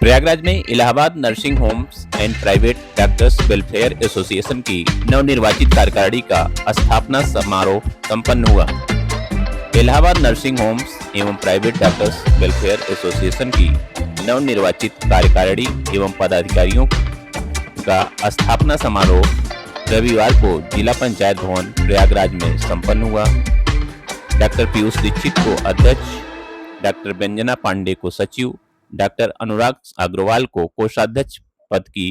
प्रयागराज में Allahabad nursing homes and private doctors welfare association की नवनिर्वाचित कार्यकारिणी का स्थापना समारोह संपन्न हुआ। इलाहाबाद नर्सिंग होम्स एवं प्राइवेट डॉक्टर्स वेलफेयर एसोसिएशन की नवनिर्वाचित कार्यकारिणी एवं पदाधिकारियों का स्थापना समारोह रविवार को जिला पंचायत भवन प्रयागराज में संपन्न हुआ। डॉक्टर पीयूष दीक्षित को अध्यक्ष, डॉक्टर व्यंजना पांडे को सचिव, डॉक्टर अनुराग अग्रवाल को कोषाध्यक्ष पद की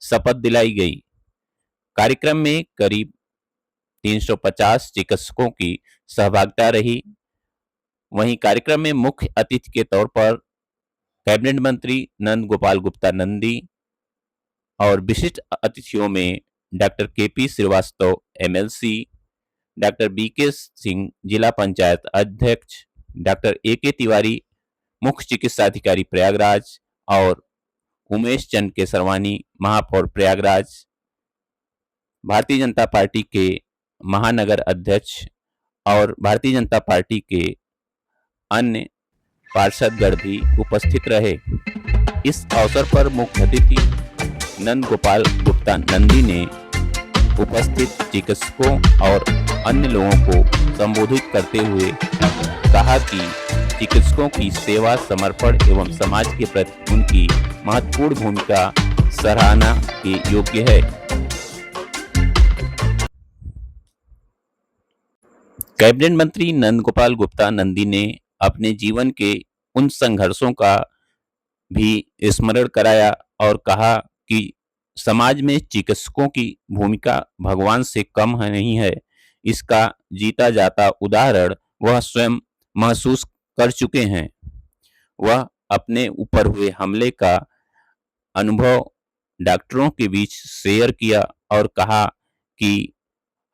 शपथ दिलाई गई। कार्यक्रम में करीब 350 चिकित्सकों की सहभागिता रही। वहीं कार्यक्रम में मुख्य अतिथि के तौर पर कैबिनेट मंत्री नंद गोपाल गुप्ता नंदी और विशिष्ट अतिथियों में doctor KP Srivastava MLC, doctor BK Singh जिला पंचायत अध्यक्ष, डॉक्टर एके तिवारी मुख्य चिकित्सा अधिकारी प्रयागराज और उमेश चंद केसरवानी महापौर प्रयागराज, भारतीय जनता पार्टी के महानगर अध्यक्ष और भारतीय जनता पार्टी के अन्य पार्षदगण भी उपस्थित रहे। इस अवसर पर मुख्य अतिथि नंद गोपाल गुप्ता नंदी ने उपस्थित चिकित्सकों और अन्य लोगों को संबोधित करते हुए कहा कि चिकित्सकों की सेवा, समर्पण एवं समाज के प्रति उनकी महत्वपूर्ण भूमिका सराहना के योग्य है। कैबिनेट मंत्री नंद गोपाल गुप्ता नंदी ने अपने जीवन के उन संघर्षों का भी स्मरण कराया और कहा कि समाज में चिकित्सकों की भूमिका भगवान से कम नहीं है। इसका जीता जाता उदाहरण वह स्वयं महसूस कर चुके हैं। वह अपने ऊपर हुए हमले का अनुभव डॉक्टरों के बीच शेयर किया और कहा कि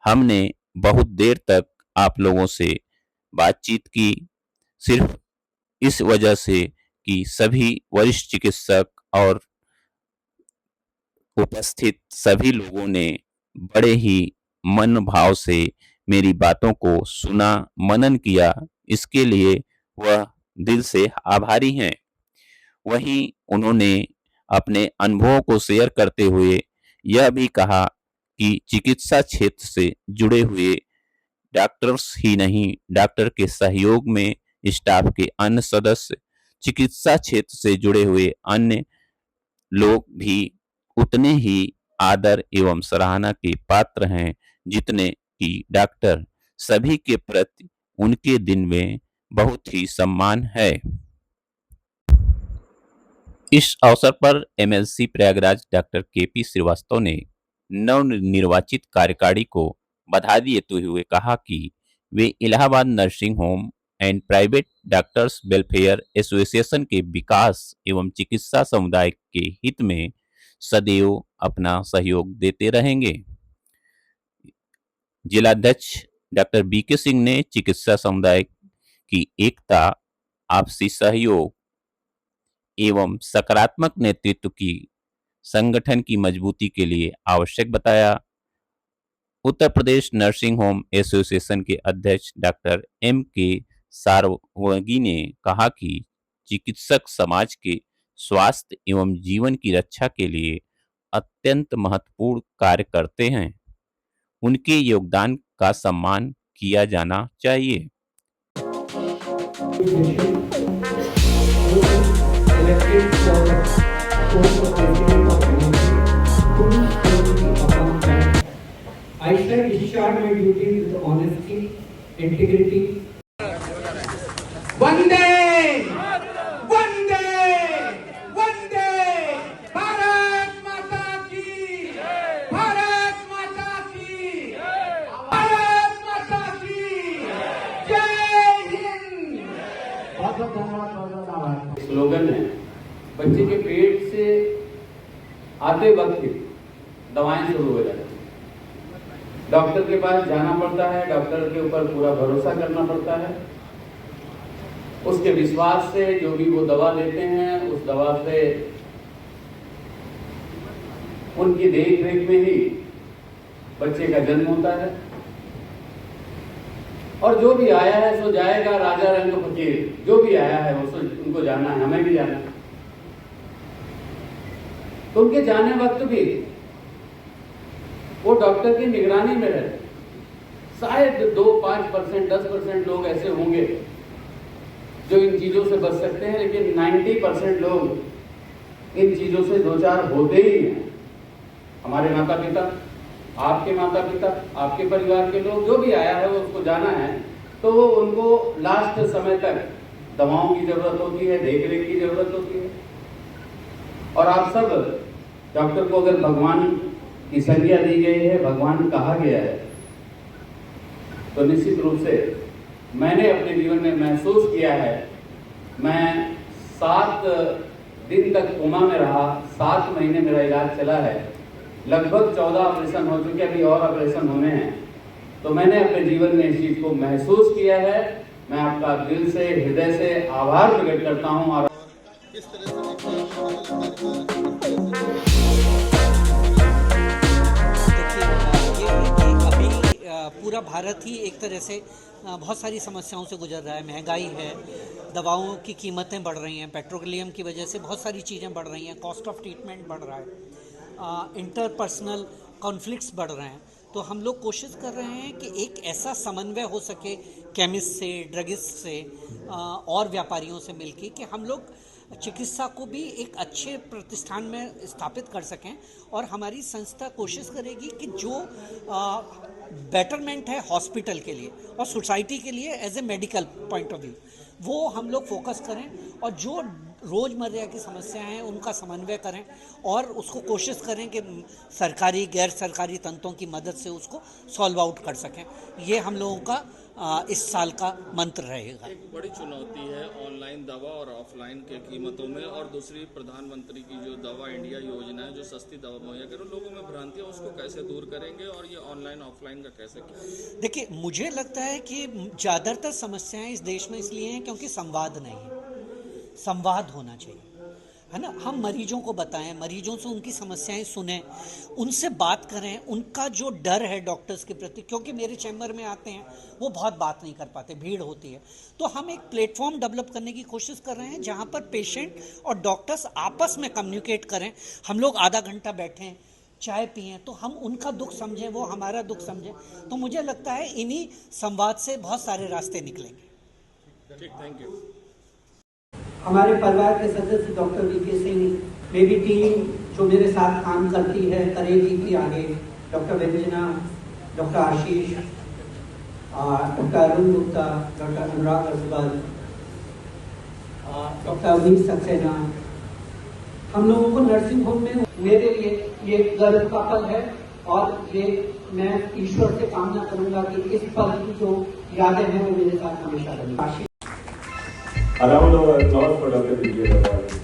हमने बहुत देर तक आप लोगों से बातचीत की, सिर्फ इस वजह से कि सभी वरिष्ठ चिकित्सक और उपस्थित सभी लोगों ने बड़े ही मन भाव से मेरी बातों को सुना, मनन किया। इसके लिए वह दिल से आभारी हैं। वहीं उन्होंने अपने अनुभवों को शेयर करते हुए यह भी कहा कि चिकित्सा क्षेत्र से जुड़े हुए डॉक्टर्स ही नहीं, डॉक्टर के सहयोग में स्टाफ के अन्य सदस्य, चिकित्सा क्षेत्र से जुड़े हुए अन्य लोग भी उतने ही आदर एवं सराहना के पात्र हैं जितने कि डॉक्टर। सभी के प्रति उनके दिन में बहुत ही सम्मान है। इस अवसर पर MLC Prayagraj doctor KP Srivastava ने नवनिर्वाचित कार्यकारिणी को बधाई देते हुए कहा कि वे Allahabad nursing home and private doctors welfare association के विकास एवं चिकित्सा समुदाय के हित में सदैव अपना सहयोग देते रहेंगे। जिलाध्यक्ष डॉक्टर बीके सिंह ने चिकित्सा समुदाय की एकता, आपसी सहयोग एवं सकारात्मक नेतृत्व की संगठन की मजबूती के लिए आवश्यक बताया। Uttar Pradesh nursing home association के अध्यक्ष डॉक्टर एम.के. सारवगी ने कहा कि चिकित्सक समाज के स्वास्थ्य एवं जीवन की रक्षा के लिए अत्यंत महत्वपूर्ण कार्य करते हैं। उनके योगदान का सम्मान किया जाना चाहिए। I shall discharge my duty with honesty, integrity. Vande, Vande, Vande, Bharat Mata ki, Bharat Mata ki, Bharat Mata ki, Jai Hind. Slogan है, बच्चे के पेट से आते वक्त दवाएं शुरू हो जाती हैं। डॉक्टर के पास जाना पड़ता है, डॉक्टर के ऊपर पूरा भरोसा करना पड़ता है। उसके विश्वास से जो भी वो दवा देते हैं, उस दवा से उनकी देख रेख में ही बच्चे का जन्म होता है। और जो भी आया है सो जाएगा, राजा रंग फकीर, जो भी आया है वो उनको जाना है, हमें भी जाना है। तो उनके जाने वक्त भी वो डॉक्टर की निगरानी में रहते। शायद 2-5%, 10% लोग ऐसे होंगे जो इन चीजों से बच सकते हैं, लेकिन 90% लोग इन चीजों से दो चार होते ही हैं। हमारे माता पिता, आपके माता पिता, आपके परिवार के लोग, जो भी आया है वो उसको जाना है, तो वो उनको लास्ट समय तक दवाओं की जरूरत होती है, देख रेख की जरूरत होती है। और आप सब डॉक्टर को अगर भगवान की संज्ञा दी गई है, भगवान कहा गया है, तो निश्चित रूप से मैंने अपने जीवन में महसूस किया है। मैं 7 दिन तक कोमा में रहा, 7 महीने मेरा इलाज चला है, लगभग 14 ऑपरेशन हो चुके, अभी और ऑपरेशन होने हैं। तो मैंने अपने जीवन में इस चीज को महसूस किया है। मैं आपका दिल से, हृदय से आभार प्रकट करता हूँ। और पूरा भारत ही एक तरह से बहुत सारी समस्याओं से गुजर रहा है। महंगाई है, दवाओं की कीमतें बढ़ रही हैं, पेट्रोलियम की वजह से बहुत सारी चीज़ें बढ़ रही हैं, कॉस्ट ऑफ ट्रीटमेंट बढ़ रहा है, इंटरपर्सनल कॉन्फ्लिक्ट्स बढ़ रहे हैं। तो हम लोग कोशिश कर रहे हैं कि एक ऐसा समन्वय हो सके केमिस्ट से, ड्रगिस्ट से और व्यापारियों से मिलके कि हम लोग चिकित्सा को भी एक अच्छे प्रतिष्ठान में स्थापित कर सकें। और हमारी संस्था कोशिश करेगी कि जो बेटरमेंट है हॉस्पिटल के लिए और सोसाइटी के लिए as a medical point of view, वो हम लोग फोकस करें और जो रोज़मर्रा की समस्याएं हैं उनका समन्वय करें और उसको कोशिश करें कि सरकारी गैर सरकारी तंत्रों की मदद से उसको सॉल्व आउट कर सकें। ये हम लोगों का इस साल का मंत्र रहेगा। एक बड़ी चुनौती है ऑनलाइन दवा और ऑफलाइन के कीमतों में, और दूसरी प्रधानमंत्री की जो दवा इंडिया योजना है जो सस्ती दवा मुहैया करे, लोगों में भ्रांतियां उसको कैसे दूर करेंगे और ये ऑनलाइन ऑफलाइन का कैसे किया? देखिए, मुझे लगता है कि ज़्यादातर समस्याएं इस देश में इसलिए हैं क्योंकि संवाद नहीं है। संवाद होना चाहिए, है ना। हम मरीजों को बताएं, मरीजों से उनकी समस्याएं सुनें, उनसे बात करें, उनका जो डर है डॉक्टर्स के प्रति, क्योंकि मेरे चैम्बर में आते हैं वो बहुत बात नहीं कर पाते, भीड़ होती है। तो हम एक प्लेटफॉर्म डेवलप करने की कोशिश कर रहे हैं जहां पर पेशेंट और डॉक्टर्स आपस में कम्युनिकेट करें। हम लोग आधा घंटा बैठें, चाय पिएं, तो हम उनका दुख समझें, वो हमारा दुख समझें। तो मुझे लगता है इन्हीं संवाद से बहुत सारे रास्ते निकलेंगे। ठीक, थैंक यू। हमारे परिवार के सदस्य डॉक्टर वीके सिंह, मेरी टीम जो मेरे साथ काम करती है करेगी भी आगे, डॉक्टर व्यंजना, डॉक्टर आशीष, डॉक्टर अरुण गुप्ता, डॉक्टर अनुराग रसबल, डॉक्टर अवनीश सक्सेना। हम लोगों को नर्सिंग होम में मेरे लिए ये गर्व का पल है और ये मैं ईश्वर से कामना करूंगा कि इस पल की जो यादें हैं वो मेरे साथ हमेशा रहें। A round of applause for Dr. Vijay Agrawal.